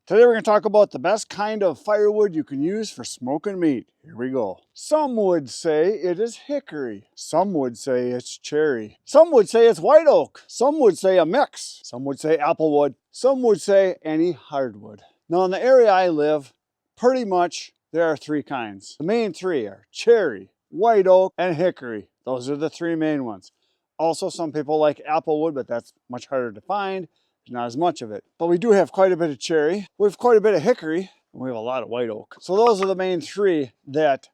Today we're going to talk about the best kind of firewood you can use for smoking meat. Here we go. Some would say it is hickory. Some would say it's cherry. Some would say it's white oak. Some would say a mix. Some would say applewood. Some would say any hardwood. Now in the area I live, pretty much there are three kinds. The main three are cherry, white oak, and hickory. Those are the three main ones. Also, some people like applewood, but that's much harder to find. There's not as much of it. But we do have quite a bit of cherry. We have quite a bit of hickory. And we have a lot of white oak. So those are the main three that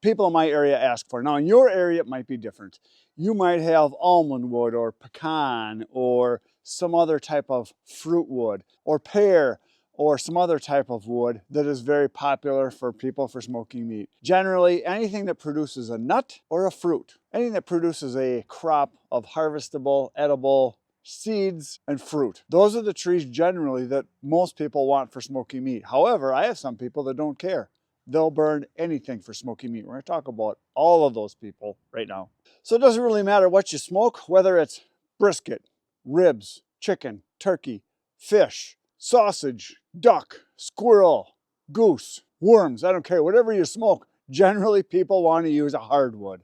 people in my area ask for. Now in your area, it might be different. You might have almond wood or pecan or some other type of fruit wood or pear or some other type of wood that is very popular for people for smoking meat. Generally, anything that produces a nut or a fruit, anything that produces a crop of harvestable, edible seeds and fruit. Those are the trees generally that most people want for smoking meat. However, I have some people that don't care. They'll burn anything for smoking meat. We're going to talk about all of those people right now. So it doesn't really matter what you smoke, whether it's brisket, ribs, chicken, turkey, fish, sausage, duck, squirrel, goose, worms, I don't care. Whatever you smoke, generally people want to use a hardwood.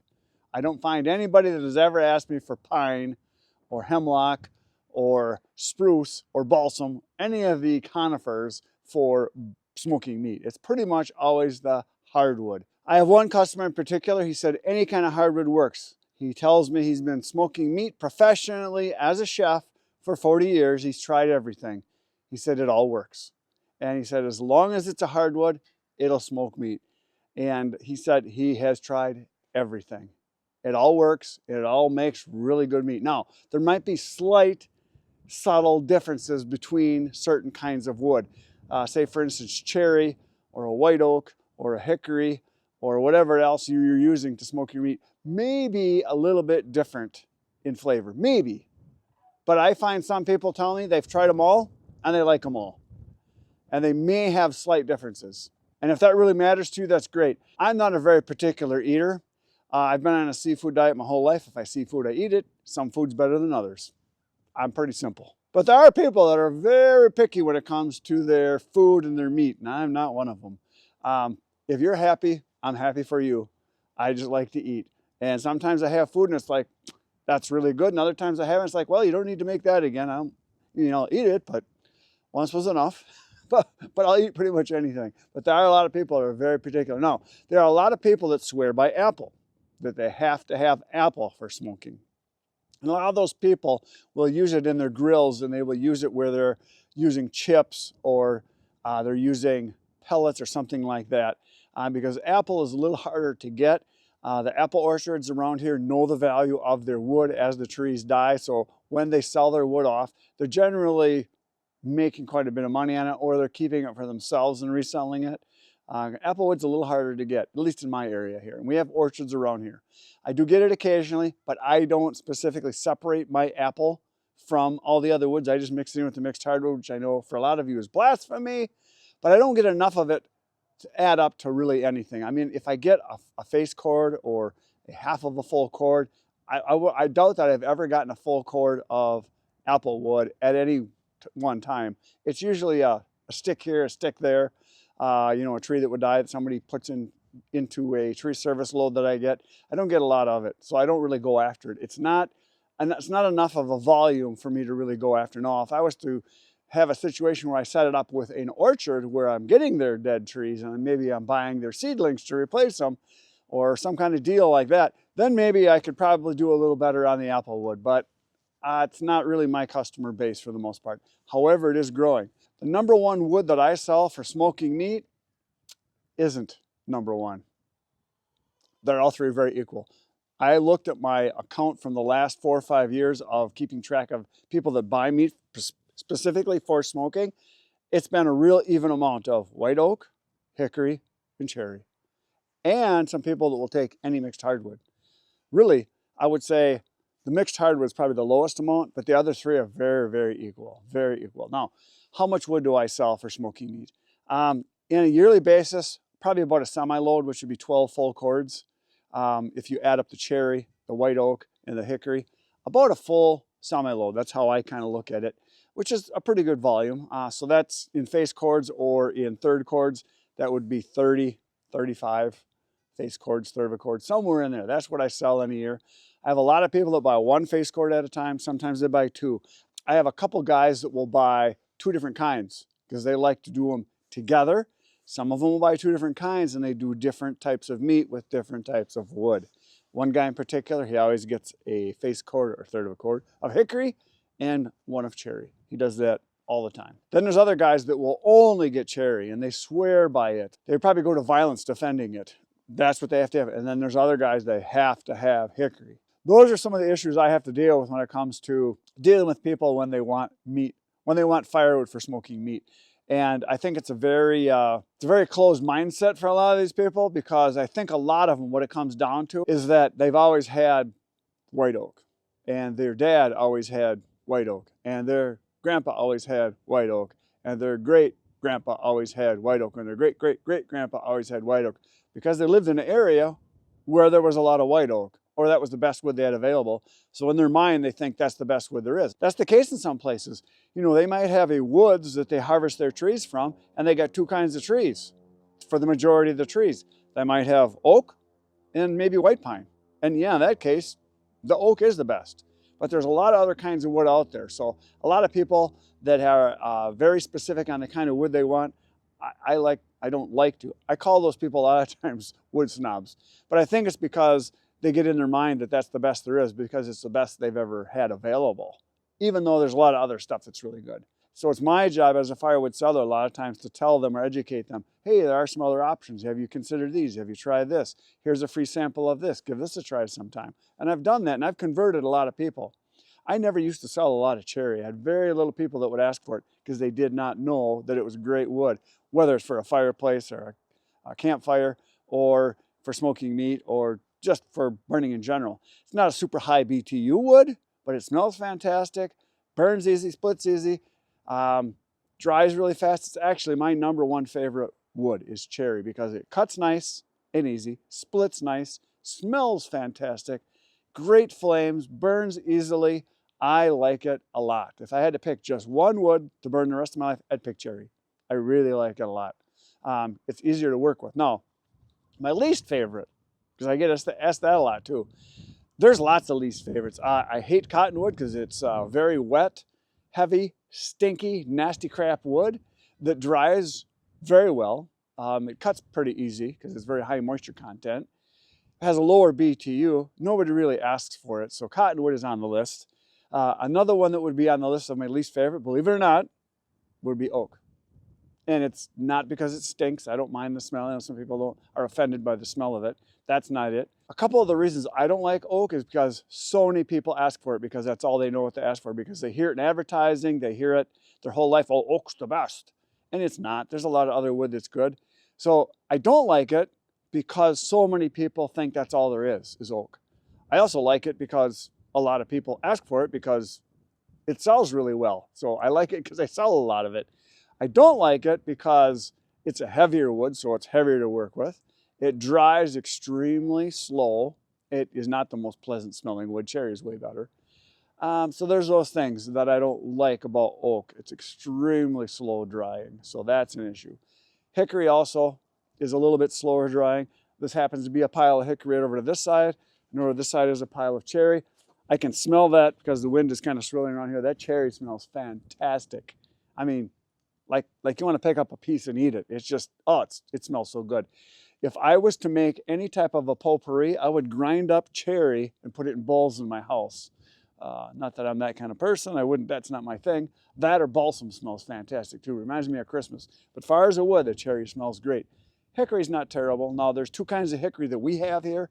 I don't find anybody that has ever asked me for pine or hemlock or spruce or balsam, any of the conifers for smoking meat. It's pretty much always the hardwood. I have one customer in particular, he said any kind of hardwood works. He tells me he's been smoking meat professionally as a chef for 40 years. He's tried everything. He said it all works. And he said as long as it's a hardwood, it'll smoke meat. And he said he has tried everything. It all works. It all makes really good meat. Now, there might be slight, subtle differences between certain kinds of wood. Say, for instance, cherry or a white oak or a hickory or whatever else you're using to smoke your meat may be a little bit different in flavor. Maybe. But I find some people tell me they've tried them all and they like them all. And they may have slight differences. And if that really matters to you, that's great. I'm not a very particular eater. I've been on a seafood diet my whole life. If I see food, I eat it. Some food's better than others. I'm pretty simple. But there are people that are very picky when it comes to their food and their meat, and I'm not one of them. If you're happy, I'm happy for you. I just like to eat. And sometimes I have food and it's like, that's really good. And other times I haven't. It's like, well, you don't need to make that again. I'll eat it, but once was enough. But I'll eat pretty much anything. But there are a lot of people that are very particular. Now, there are a lot of people that swear by apple, that they have to have apple for smoking. And a lot of those people will use it in their grills, and they will use it where they're using chips or they're using pellets or something like that, because apple is a little harder to get. The apple orchards around here know the value of their wood as the trees die, so when they sell their wood off, they're generally making quite a bit of money on it, or they're keeping it for themselves and reselling it. Applewood's a little harder to get, at least in my area here. And we have orchards around here. I do get it occasionally, but I don't specifically separate my apple from all the other woods. I just mix it in with the mixed hardwood, which I know for a lot of you is blasphemy, but I don't get enough of it to add up to really anything. I mean, if I get a face cord or a half of a full cord, I doubt that I've ever gotten a full cord of applewood at any one time. It's usually a stick here, a stick there. A tree that would die that somebody puts into a tree service load that I get. I don't get a lot of it, so I don't really go after it. It's not enough of a volume for me to really go after. No, if I was to have a situation where I set it up with an orchard where I'm getting their dead trees and maybe I'm buying their seedlings to replace them or some kind of deal like that, then maybe I could probably do a little better on the applewood, but it's not really my customer base for the most part. However, it is growing. The number one wood that I sell for smoking meat isn't number one. They're all three very equal. I looked at my account from the last 4 or 5 years of keeping track of people that buy meat specifically for smoking. It's been a real even amount of white oak, hickory, and cherry. And some people that will take any mixed hardwood. Really, I would say the mixed hardwood is probably the lowest amount, but the other three are very, very equal, very equal. Now, how much wood do I sell for smoking meat? In a yearly basis, probably about a semi-load, which would be 12 full cords. If you add up the cherry, the white oak, and the hickory, about a full semi-load. That's how I kind of look at it. which is a pretty good volume. So that's in face chords or in third chords. That would be 30, 35 face chords, third of a chord, somewhere in there. That's what I sell in a year. I have a lot of people that buy one face chord at a time. Sometimes they buy two. I have a couple guys that will buy two different kinds because they like to do them together. Some of them will buy two different kinds and they do different types of meat with different types of wood. One guy in particular, he always gets a face chord or third of a chord of hickory and one of cherry. He does that all the time. Then there's other guys that will only get cherry and they swear by it. They probably go to violence defending it. That's what they have to have. And then there's other guys that have to have hickory. Those are some of the issues I have to deal with when it comes to dealing with people when they want meat, when they want firewood for smoking meat. And I think it's a very closed mindset for a lot of these people, because I think a lot of them, what it comes down to is that they've always had white oak, and their dad always had white oak, and their grandpa always had white oak, and their great grandpa always had white oak, and their great great great grandpa always had white oak, because they lived in an area where there was a lot of white oak, or that was the best wood they had available. So in their mind, they think that's the best wood there is. That's the case in some places. You know, they might have a woods that they harvest their trees from, and they got two kinds of trees for the majority of the trees. They might have oak and maybe white pine. And yeah, in that case, the oak is the best. But there's a lot of other kinds of wood out there. So a lot of people that are very specific on the kind of wood they want, I don't like to. I call those people a lot of times wood snobs. But I think it's because they get in their mind that that's the best there is, because it's the best they've ever had available, even though there's a lot of other stuff that's really good. So it's my job as a firewood seller a lot of times to tell them or educate them, hey, there are some other options. Have you considered these? Have you tried this? Here's a free sample of this. Give this a try sometime. And I've done that, and I've converted a lot of people. I never used to sell a lot of cherry. I had very little people that would ask for it because they did not know that it was great wood, whether it's for a fireplace or a campfire or for smoking meat or just for burning in general. It's not a super high BTU wood, but it smells fantastic, burns easy, splits easy, dries really fast. It's actually my #1 favorite wood is cherry, because it cuts nice and easy, splits nice, smells fantastic, great flames, burns easily. I like it a lot. If I had to pick just one wood to burn the rest of my life, I'd pick cherry. I really like it a lot. It's easier to work with. Now, my least favorite, because I get asked that a lot too. There's lots of least favorites. I hate cottonwood because it's very wet, heavy, stinky, nasty crap wood that dries very well. It cuts pretty easy because it's very high moisture content. It has a lower BTU. Nobody really asks for it, so cottonwood is on the list. Another one that would be on the list of my least favorite, believe it or not, would be oak. And it's not because it stinks. I don't mind the smell. I know some people are offended by the smell of it. That's not it. A couple of the reasons I don't like oak is because so many people ask for it, because that's all they know what to ask for, because they hear it in advertising, they hear it their whole life, oh, oak's the best. And it's not. There's a lot of other wood that's good. So I don't like it because so many people think that's all there is oak. I also like it because a lot of people ask for it because it sells really well. So I like it because I sell a lot of it. I don't like it because it's a heavier wood, so it's heavier to work with. It dries extremely slow. It is not the most pleasant smelling wood. Cherry is way better. So there's those things that I don't like about oak. It's extremely slow drying, so that's an issue. Hickory also is a little bit slower drying. This happens to be a pile of hickory right over to this side, and over this side is a pile of cherry. I can smell that because the wind is kind of swirling around here. That cherry smells fantastic. I mean, like you want to pick up a piece and eat it. It's just, it smells so good. If I was to make any type of a potpourri, I would grind up cherry and put it in bowls in my house. Not that I'm that kind of person. I wouldn't, that's not my thing. That or balsam smells fantastic too. Reminds me of Christmas. But as far as a wood, the cherry smells great. Hickory's not terrible. Now there's two kinds of hickory that we have here.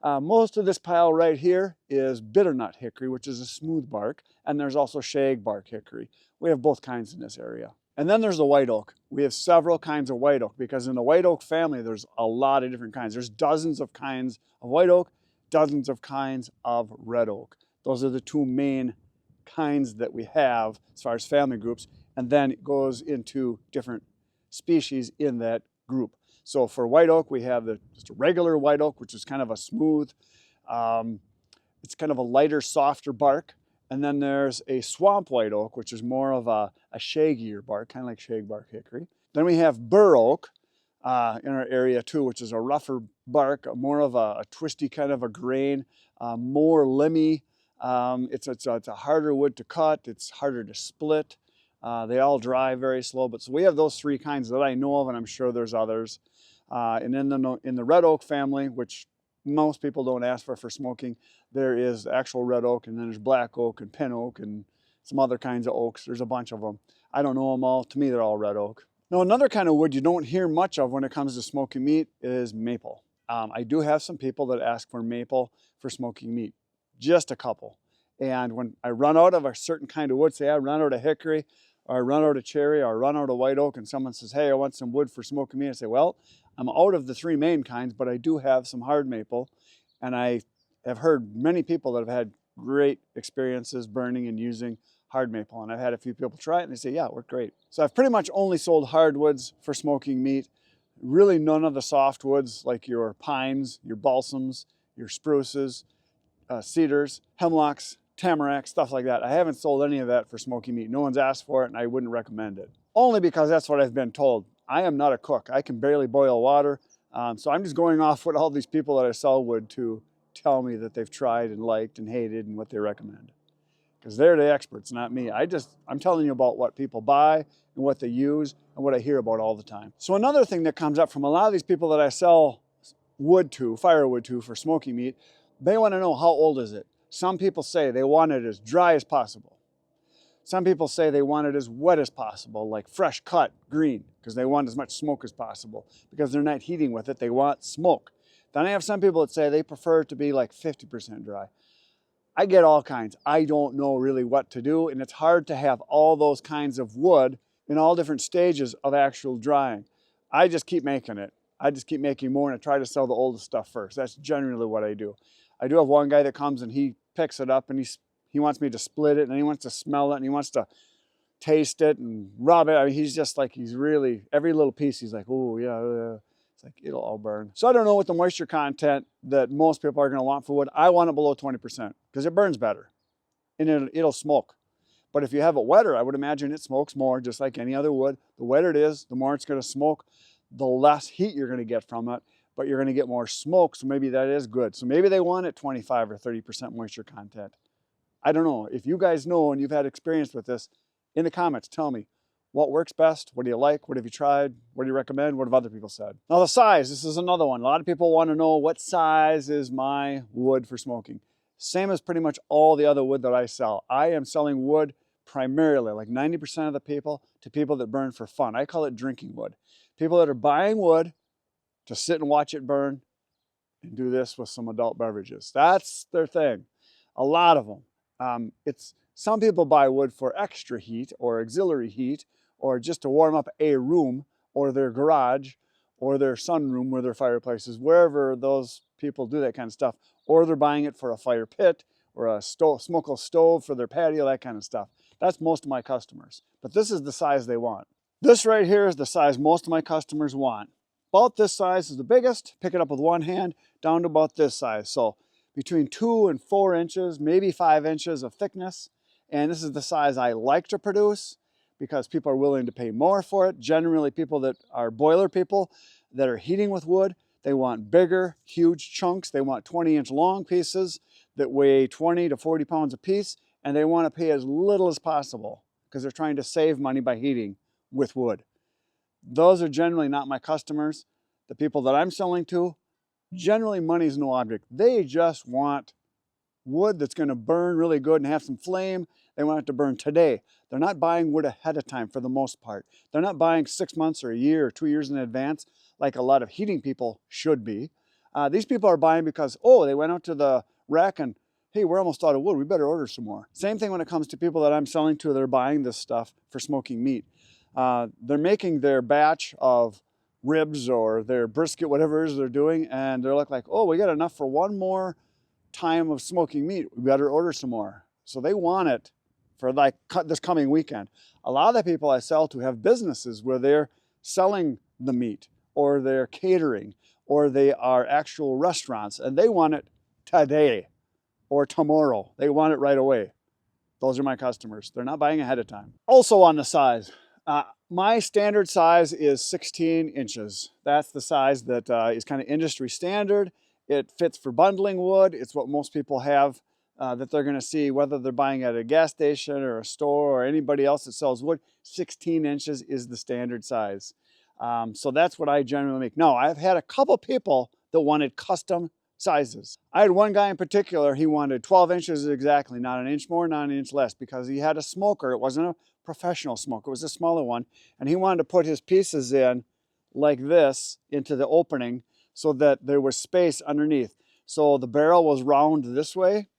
Most of this pile right here is bitternut hickory, which is a smooth bark, and there's also shag bark hickory. We have both kinds in this area. And then there's the white oak. We have several kinds of white oak, because in the white oak family, there's a lot of different kinds. There's dozens of kinds of white oak, dozens of kinds of red oak. Those are the two main kinds that we have as far as family groups, and then it goes into different species in that group. So for white oak, we have just a regular white oak, which is kind of a smooth, it's kind of a lighter, softer bark. And then there's a swamp white oak, which is more of a shaggier bark, kind of like shagbark hickory. Then we have bur oak in our area too, which is a rougher bark, more of a twisty kind of a grain, more limby. It's a harder wood to cut. It's harder to split. They all dry very slow. But so we have those three kinds that I know of, and I'm sure there's others. And in the red oak family, which most people don't ask for smoking, there is actual red oak, and then there's black oak and pin oak and some other kinds of oaks. There's a bunch of them. I don't know them all. To me, they're all red oak. Now, another kind of wood you don't hear much of when it comes to smoking meat is maple. I do have some people that ask for maple for smoking meat, just a couple. And when I run out of a certain kind of wood, say I run out of hickory, or I run out of cherry, or I run out of white oak, and someone says, hey, I want some wood for smoking meat, I say, well, I'm out of the three main kinds, but I do have some hard maple. And I have heard many people that have had great experiences burning and using hard maple. And I've had a few people try it and they say, yeah, it worked great. So I've pretty much only sold hardwoods for smoking meat. Really none of the softwoods like your pines, your balsams, your spruces, cedars, hemlocks, tamarack, stuff like that. I haven't sold any of that for smoking meat. No one's asked for it and I wouldn't recommend it. Only because that's what I've been told. I am not a cook. I can barely boil water. So I'm just going off what all these people that I sell wood to tell me that they've tried and liked and hated and what they recommend. Because they're the experts, not me. I'm telling you about what people buy and what they use and what I hear about all the time. So another thing that comes up from a lot of these people that I sell wood to, firewood to for smoking meat, they want to know how old is it. Some people say they want it as dry as possible. Some people say they want it as wet as possible, like fresh cut, green, because they want as much smoke as possible. Because they're not heating with it, they want smoke. Then I have some people that say they prefer it to be like 50% dry. I get all kinds. I don't know really what to do, and it's hard to have all those kinds of wood in all different stages of actual drying. I just keep making it. I just keep making more, and I try to sell the oldest stuff first. That's generally what I do. I do have one guy that comes and he picks it up and he wants me to split it and he wants to smell it and he wants to taste it and rub it. I mean, he's just like, he's really, every little piece, he's like, oh yeah. It's like, it'll all burn. So I don't know what the moisture content that most people are gonna want for wood. I want it below 20% because it burns better and it'll smoke. But if you have it wetter, I would imagine it smokes more, just like any other wood. The wetter it is, the more it's gonna smoke, the less heat you're gonna get from it, but you're gonna get more smoke, so maybe that is good. So maybe they want it 25 or 30% moisture content. I don't know. If you guys know and you've had experience with this, in the comments, tell me what works best. What do you like? What have you tried? What do you recommend? What have other people said? Now the size, this is another one. A lot of people want to know what size is my wood for smoking. Same as pretty much all the other wood that I sell. I am selling wood primarily, like 90% of the people, to people that burn for fun. I call it drinking wood. People that are buying wood to sit and watch it burn and do this with some adult beverages. That's their thing. A lot of them. Some people buy wood for extra heat or auxiliary heat or just to warm up a room or their garage or their sunroom where their fireplace is, wherever those people do that kind of stuff. Or they're buying it for a fire pit or a smokeless stove for their patio, that kind of stuff. That's most of my customers. But this is the size they want. This right here is the size most of my customers want. About this size is the biggest. Pick it up with one hand, down to about this size. So between 2 and 4 inches, maybe 5 inches of thickness. And this is the size I like to produce because people are willing to pay more for it. Generally, people that are boiler people that are heating with wood, they want bigger, huge chunks. They want 20-inch long pieces that weigh 20 to 40 pounds a piece, and they want to pay as little as possible because they're trying to save money by heating with wood. Those are generally not my customers. The people that I'm selling to, generally money is no object. They just want wood that's going to burn really good and have some flame. They want it to burn today. They're not buying wood ahead of time for the most part. They're not buying 6 months or a year or 2 years in advance like a lot of heating people should be. These people are buying because, oh, they went out to the rack and, hey, we're almost out of wood. We better order some more. Same thing when it comes to people that I'm selling to. They're buying this stuff for smoking meat. They're making their batch of ribs or their brisket, whatever it is they're doing, and they're like, oh, we got enough for one more time of smoking meat. We better order some more. So they want it for like this coming weekend. A lot of the people I sell to have businesses where they're selling the meat or they're catering or they are actual restaurants and they want it today or tomorrow. They want it right away. Those are my customers. They're not buying ahead of time. Also on the size, my standard size is 16 inches. That's the size that is kind of industry standard. It fits for bundling wood. It's what most people have that they're going to see, whether they're buying at a gas station or a store or anybody else that sells wood. 16 inches is the standard size. So that's what I generally make. Now, I've had a couple people that wanted custom sizes. I had one guy in particular, he wanted 12 inches exactly, not an inch more, not an inch less, because he had a smoker. It wasn't a professional smoker, it was a smaller one, and he wanted to put his pieces in like this into the opening so that there was space underneath. So the barrel was round this way,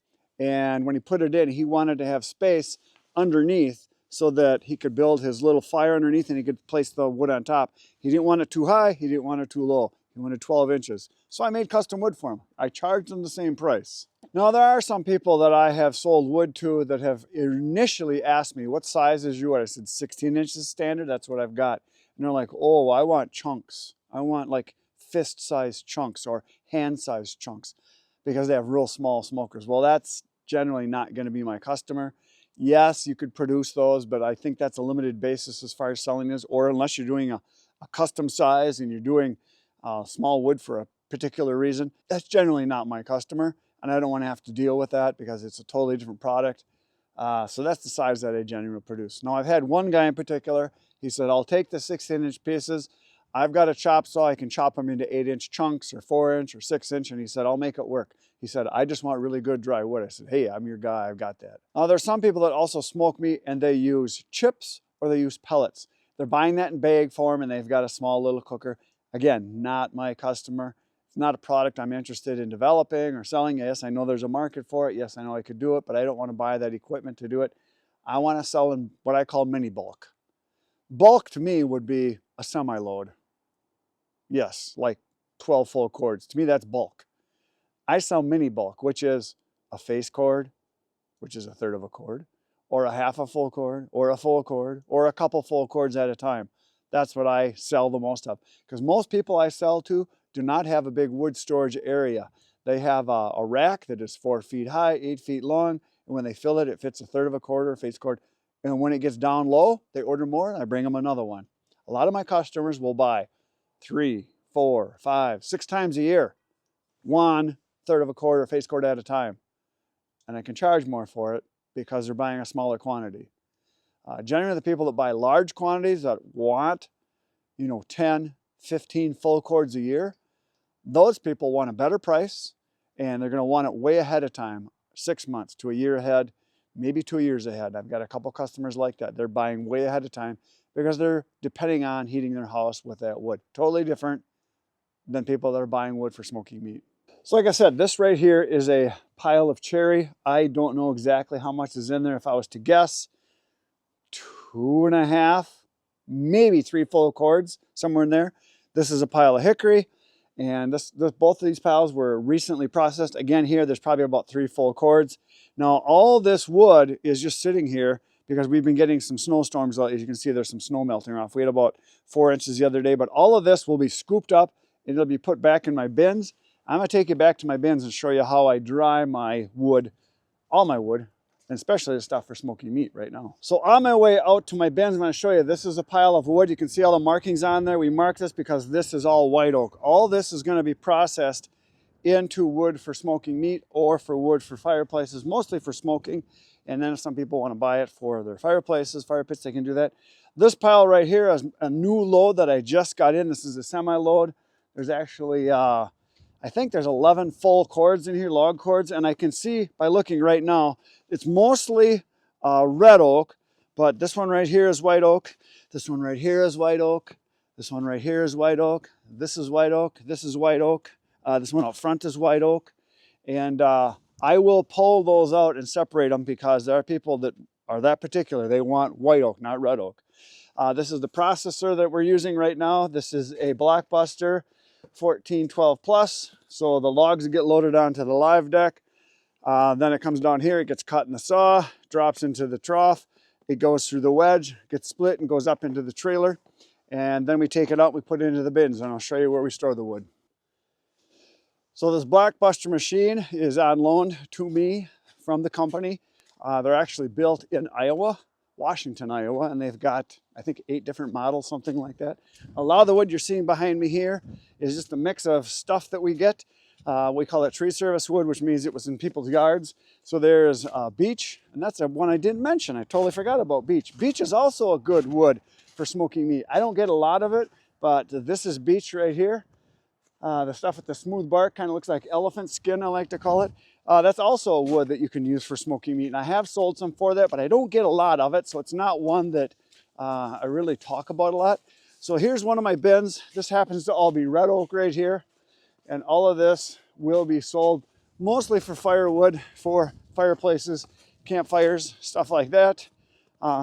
and when he put it in, he wanted to have space underneath so that he could build his little fire underneath and he could place the wood on top. He didn't want it too high, he didn't want it too low. He wanted 12 inches. So I made custom wood for him. I charged him the same price. Now there are some people that I have sold wood to that have initially asked me, what size is your wood? I said 16 inches standard, that's what I've got. And they're like, oh, I want chunks. I want like fist-sized chunks or hand-sized chunks because they have real small smokers. Well, that's generally not gonna be my customer. Yes, you could produce those, but I think that's a limited basis as far as selling is, or unless you're doing a custom size and you're doing small wood for a particular reason, that's generally not my customer, and I don't want to have to deal with that because it's a totally different product. So that's the size that I generally produce. Now I've had one guy in particular, he said, I'll take the 16-inch pieces. I've got a chop saw, I can chop them into 8-inch chunks or 4-inch or 6-inch, and he said, I'll make it work. He said, I just want really good dry wood. I said, hey, I'm your guy, I've got that. Now there's some people that also smoke meat and they use chips or they use pellets. They're buying that in bag form and they've got a small little cooker. Again, not my customer. It's not a product I'm interested in developing or selling. Yes, I know there's a market for it. Yes, I know I could do it, but I don't want to buy that equipment to do it. I want to sell in what I call mini bulk. Bulk to me would be a semi-load. Yes, like 12 full cords. To me, that's bulk. I sell mini bulk, which is a face cord, which is a third of a cord, or a half a full cord, or a full cord, or a couple full cords at a time. That's what I sell the most of. Because most people I sell to do not have a big wood storage area. They have a rack that is 4 feet high, 8 feet long, and when they fill it, it fits a third of a cord or a face cord. And when it gets down low, they order more, and I bring them another one. A lot of my customers will buy 3, 4, 5, 6 times a year, 1/3 of a cord or face cord at a time. And I can charge more for it because they're buying a smaller quantity. Generally, the people that buy large quantities that want, 10, 15 full cords a year, those people want a better price and they're going to want it way ahead of time, 6 months to a year ahead, maybe 2 years ahead. I've got a couple customers like that. They're buying way ahead of time because they're depending on heating their house with that wood. Totally different than people that are buying wood for smoking meat. So like I said, this right here is a pile of cherry. I don't know exactly how much is in there. If I was to guess, 2.5, maybe 3 full cords, somewhere in there. This is a pile of hickory, and both of these piles were recently processed. Again, here, there's probably about 3 full cords. Now, all this wood is just sitting here because we've been getting some snowstorms. As you can see, there's some snow melting off. We had about 4 inches the other day, but all of this will be scooped up and it'll be put back in my bins. I'm gonna take you back to my bins and show you how I dry my wood, all my wood, and especially the stuff for smoking meat right now. So on my way out to my bins, I'm going to show you, this is a pile of wood. You can see all the markings on there. We marked this because this is all white oak. All this is going to be processed into wood for smoking meat or for wood for fireplaces, mostly for smoking. And then if some people want to buy it for their fireplaces, fire pits, they can do that. This pile right here is a new load that I just got in. This is a semi-load. There's actually, I think there's 11 full cords in here, log cords, and I can see by looking right now, it's mostly red oak, but this one right here is white oak. This one right here is white oak. This one right here is white oak. This is white oak. This is white oak. This one out front is white oak. And I will pull those out and separate them because there are people that are that particular. They want white oak, not red oak. This is the processor that we're using right now. This is a Blockbuster 1412 plus. So the logs get loaded onto the live deck. Then it comes down here, it gets cut in the saw, drops into the trough. It goes through the wedge, gets split and goes up into the trailer. And then we take it out, we put it into the bins, and I'll show you where we store the wood. So this Blockbuster machine is on loan to me from the company. They're actually built in Iowa, Washington, Iowa, and they've got, I think, 8 different models, something like that. A lot of the wood you're seeing behind me here is just a mix of stuff that we get. We call it tree service wood, which means it was in people's yards. So there's beech, and that's one I didn't mention. I totally forgot about beech. Beech is also a good wood for smoking meat. I don't get a lot of it, but this is beech right here. The stuff with the smooth bark kind of looks like elephant skin, I like to call it. That's also a wood that you can use for smoking meat. And I have sold some for that, but I don't get a lot of it. So it's not one that I really talk about a lot. So here's one of my bins. This happens to all be red oak right here. And all of this will be sold mostly for firewood, for fireplaces, campfires, stuff like that,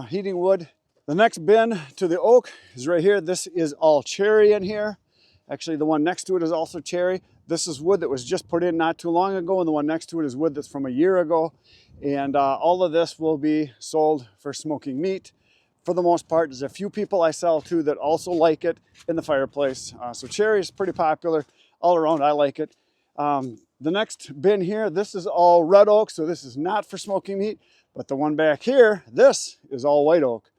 heating wood. The next bin to the oak is right here. This is all cherry in here. Actually, the one next to it is also cherry. This is wood that was just put in not too long ago, and the one next to it is wood that's from a year ago. And all of this will be sold for smoking meat. For the most part, there's a few people I sell to that also like it in the fireplace. So cherry is pretty popular all around. I like it. The next bin here, this is all red oak, so this is not for smoking meat. But the one back here, this is all white oak.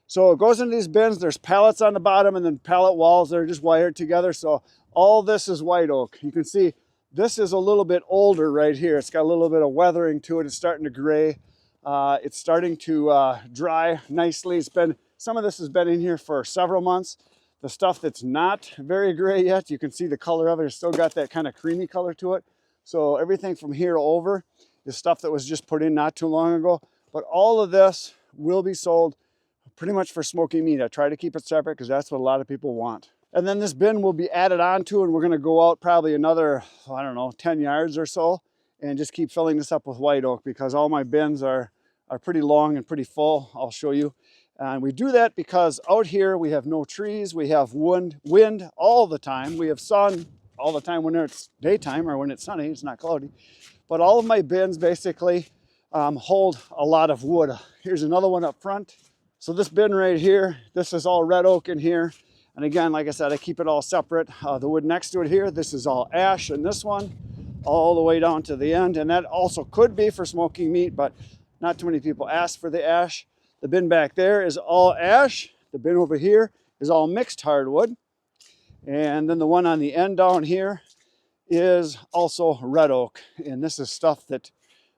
So it goes into these bins. There's pallets on the bottom and then pallet walls that are just wired together. So all this is white oak. You can see this is a little bit older right here. It's got a little bit of weathering to it. It's starting to gray. It's starting to dry nicely. Some of this has been in here for several months. The stuff that's not very gray yet, you can see the color of it. It's still got that kind of creamy color to it. So everything from here over is stuff that was just put in not too long ago. But all of this will be sold pretty much for smoking meat. I try to keep it separate because that's what a lot of people want. And then this bin will be added onto, and we're going to go out probably another, I don't know, 10 yards or so and just keep filling this up with white oak because all my bins are pretty long and pretty full. I'll show you. And we do that because out here we have no trees, we have wind all the time, we have sun all the time when it's daytime or when it's sunny, it's not cloudy. But all of my bins basically hold a lot of wood. Here's another one up front. So this bin right here, this is all red oak in here. And again, like I said, I keep it all separate. The wood next to it here, this is all ash in this one, all the way down to the end. And that also could be for smoking meat, but not too many people ask for the ash. The bin back there is all ash. The bin over here is all mixed hardwood. And then the one on the end down here is also red oak. And this is stuff that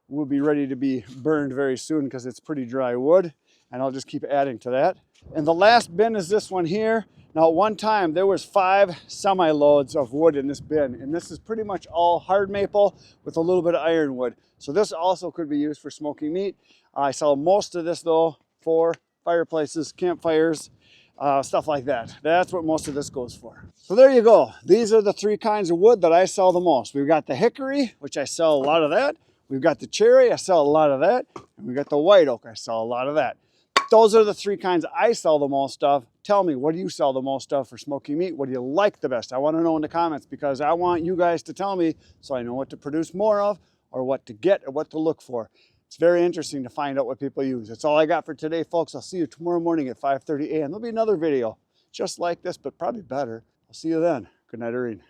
will be ready to be burned very soon because it's pretty dry wood. And I'll just keep adding to that. And the last bin is this one here. Now at one time there was 5 semi-loads of wood in this bin, and this is pretty much all hard maple with a little bit of ironwood. So this also could be used for smoking meat. I sell most of this though for fireplaces, campfires, stuff like that. That's what most of this goes for. So there you go. These are the 3 kinds of wood that I sell the most. We've got the hickory, which I sell a lot of that. We've got the cherry, I sell a lot of that. And we've got the white oak, I sell a lot of that. Those are the 3 kinds I sell the most of. Tell me, what do you sell the most of for smoking meat? What do you like the best? I want to know in the comments because I want you guys to tell me so I know what to produce more of or what to get or what to look for. It's very interesting to find out what people use. That's all I got for today, folks. I'll see you tomorrow morning at 5:30 a.m. There'll be another video just like this, but probably better. I'll see you then. Good night, Irene.